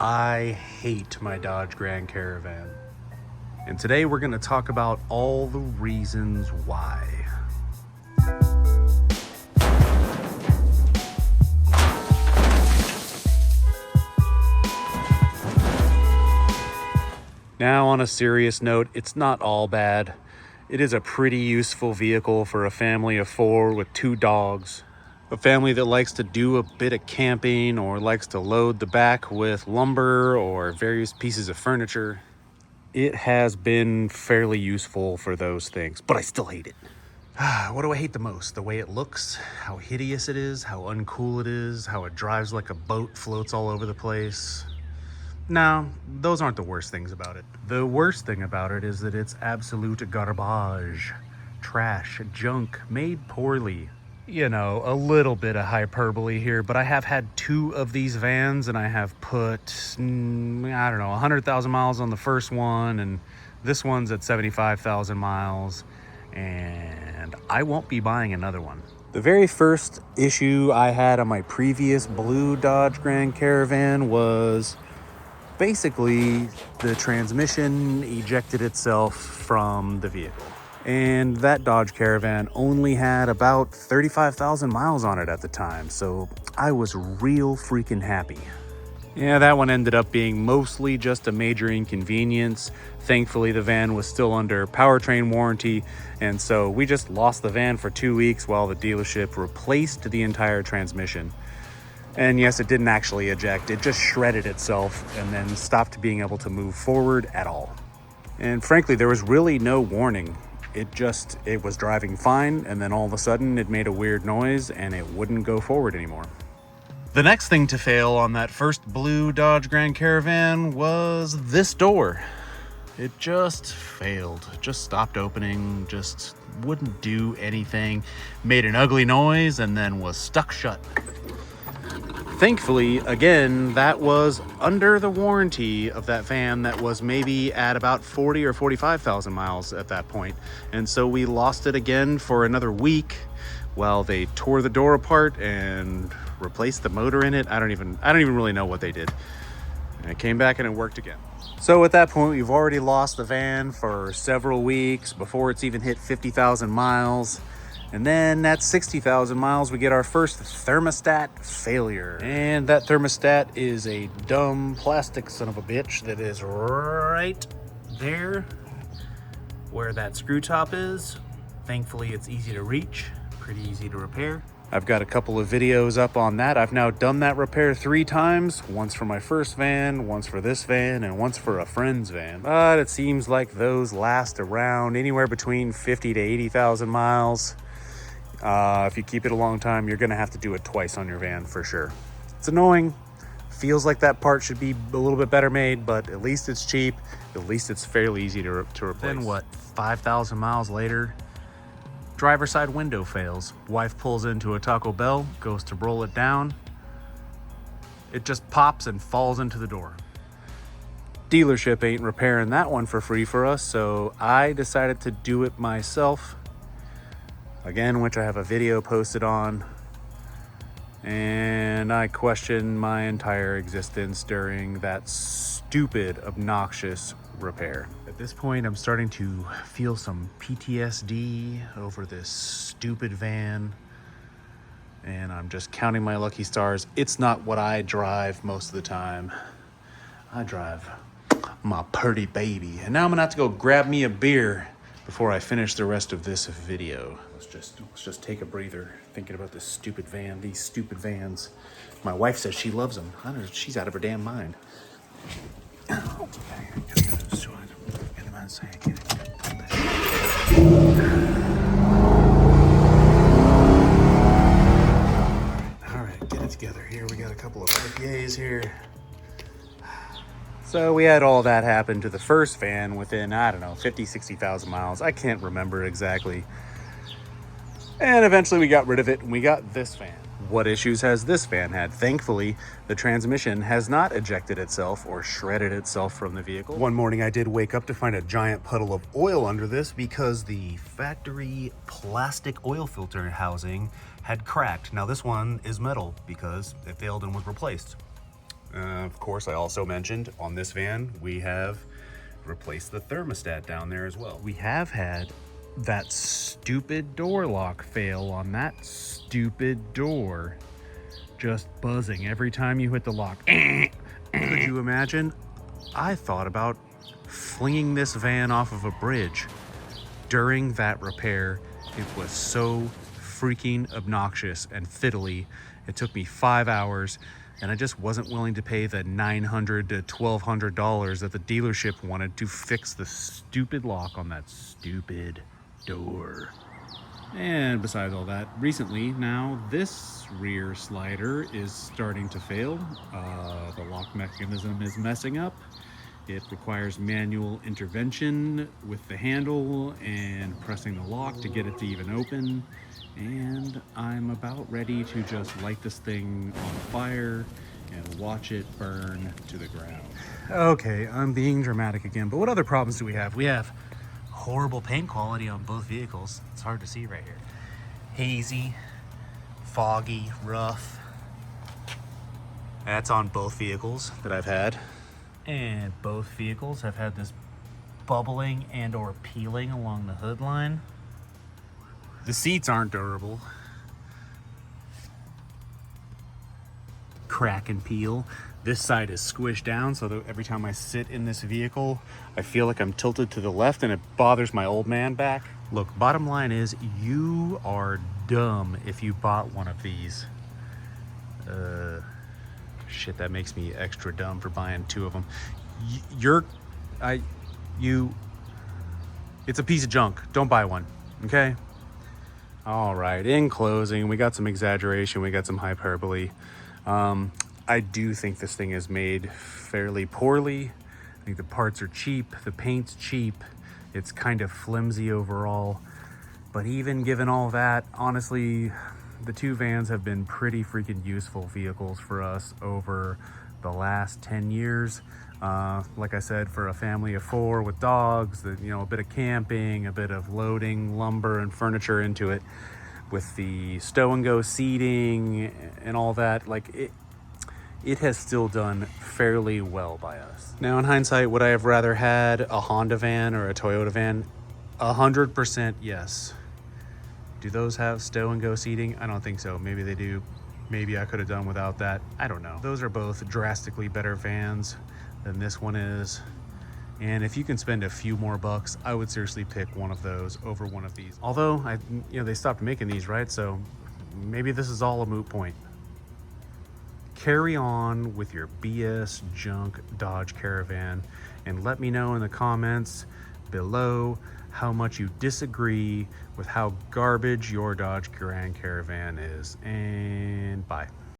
I hate my Dodge Grand Caravan. And today we're going to talk about all the reasons why. Now, on a serious note, it's not all bad. It is a pretty useful vehicle for a family of 4 with 2 dogs. A family that likes to do a bit of camping or likes to load the back with lumber or various pieces of furniture. It has been fairly useful for those things, but I still hate it. What do I hate the most? The way it looks, how hideous it is, how uncool it is, how it drives like a boat, floats all over the place. No, those aren't the worst things about it. The worst thing about it is that it's absolute garbage, trash, junk, made poorly. You know, a little bit of hyperbole here, but I have had 2 of these vans and I have put, I don't know, 100,000 miles on the first one, and this one's at 75,000 miles, and I won't be buying another one. The very first issue I had on my previous blue Dodge Grand Caravan was basically the transmission ejected itself from the vehicle. And that Dodge Caravan only had about 35,000 miles on it at the time, so I was real freaking happy. Yeah, that one ended up being mostly just a major inconvenience. Thankfully, the van was still under powertrain warranty, and so we just lost the van for 2 weeks while the dealership replaced the entire transmission. And yes, it didn't actually eject, it just shredded itself and then stopped being able to move forward at all. And frankly, there was really no warning. It was driving fine, and then all of a sudden it made a weird noise and it wouldn't go forward anymore. The next thing to fail on that first blue Dodge Grand Caravan was this door. It just failed, just stopped opening, just wouldn't do anything, made an ugly noise, and then was stuck shut. Thankfully, again, that was under the warranty of that van that was maybe at about 40 or 45,000 miles at that point. And so we lost it again for another week while they tore the door apart and replaced the motor in it. I don't even really know what they did. And it came back and it worked again. So at that point, we've already lost the van for several weeks before it's even hit 50,000 miles. And then at 60,000 miles, we get our first thermostat failure. And that thermostat is a dumb plastic son of a bitch that is right there where that screw top is. Thankfully, it's easy to reach, pretty easy to repair. I've got a couple of videos up on that. I've now done that repair 3 times, once for my first van, once for this van, and once for a friend's van. But it seems like those last around anywhere between 50 to 80,000 miles. If you keep it a long time, you're gonna have to do it twice on your van for sure. It's annoying. Feels like that part should be a little bit better made, but at least it's cheap. At least it's fairly easy to replace. Then what, 5,000 miles later, driver's side window fails. Wife pulls into a Taco Bell, goes to roll it down. It just pops and falls into the door. Dealership ain't repairing that one for free for us, so I decided to do it myself. Again, which I have a video posted on, and I questioned my entire existence during that stupid, obnoxious repair. At this point, I'm starting to feel some PTSD over this stupid van, and I'm just counting my lucky stars. It's not what I drive most of the time. I drive my pretty baby, and now I'm gonna have to go grab me a beer before I finish the rest of this video. Let's just take a breather thinking about this stupid van, these stupid vans. My wife says she loves them. I don't know, she's out of her damn mind. All right, get it together here. We got a couple of IPAs here. So we had all that happen to the first van within, I don't know, 50, 60,000 miles. I can't remember exactly. And eventually we got rid of it and we got this van. What issues has this van had? Thankfully, the transmission has not ejected itself or shredded itself from the vehicle. One morning I did wake up to find a giant puddle of oil under this because the factory plastic oil filter housing had cracked. Now this one is metal because it failed and was replaced. Of course, I also mentioned on this van, we have replaced the thermostat down there as well. We have had that stupid door lock fail on that stupid door. Just buzzing every time you hit the lock. Could you imagine? I thought about flinging this van off of a bridge. During that repair, it was so freaking obnoxious and fiddly. It took me 5 hours, and I just wasn't willing to pay the $900 to $1,200 that the dealership wanted to fix the stupid lock on that stupid door. And besides all that, recently now this rear slider is starting to fail. The lock mechanism is messing up. It requires manual intervention with the handle and pressing the lock to get it to even open. And I'm about ready to just light this thing on fire and watch it burn to the ground. Okay, I'm being dramatic again, but what other problems do we have? We have horrible paint quality on both vehicles. It's hard to see right here. Hazy, foggy, rough. That's on both vehicles that I've had. And both vehicles have had this bubbling and or peeling along the hood line. The seats aren't durable. Crack and peel. This side is squished down, so that every time I sit in this vehicle, I feel like I'm tilted to the left and it bothers my old man back. Look, bottom line is, you are dumb if you bought one of these. Shit, that makes me extra dumb for buying two of them. It's a piece of junk. Don't buy one, okay? All right, in closing, we got some exaggeration, we got some hyperbole. I do think this thing is made fairly poorly. I think the parts are cheap, the paint's cheap, it's kind of flimsy overall. But even given all that, honestly, the two vans have been pretty freaking useful vehicles for us over the last 10 years. Like I said, for a family of 4 with dogs, a bit of camping, a bit of loading lumber and furniture into it, with the stow and go seating and all that, it has still done fairly well by us. Now, in hindsight, would I have rather had a Honda van or a Toyota van? 100% yes. Do those have stow and go seating? I don't think so. Maybe they do. Maybe I could have done without that. I don't know. Those are both drastically better vans than this one is. And if you can spend a few more bucks, I would seriously pick one of those over one of these. Although, they stopped making these, right? So maybe this is all a moot point. Carry on with your BS junk Dodge Caravan and let me know in the comments below how much you disagree with how garbage your Dodge Grand Caravan is. And bye.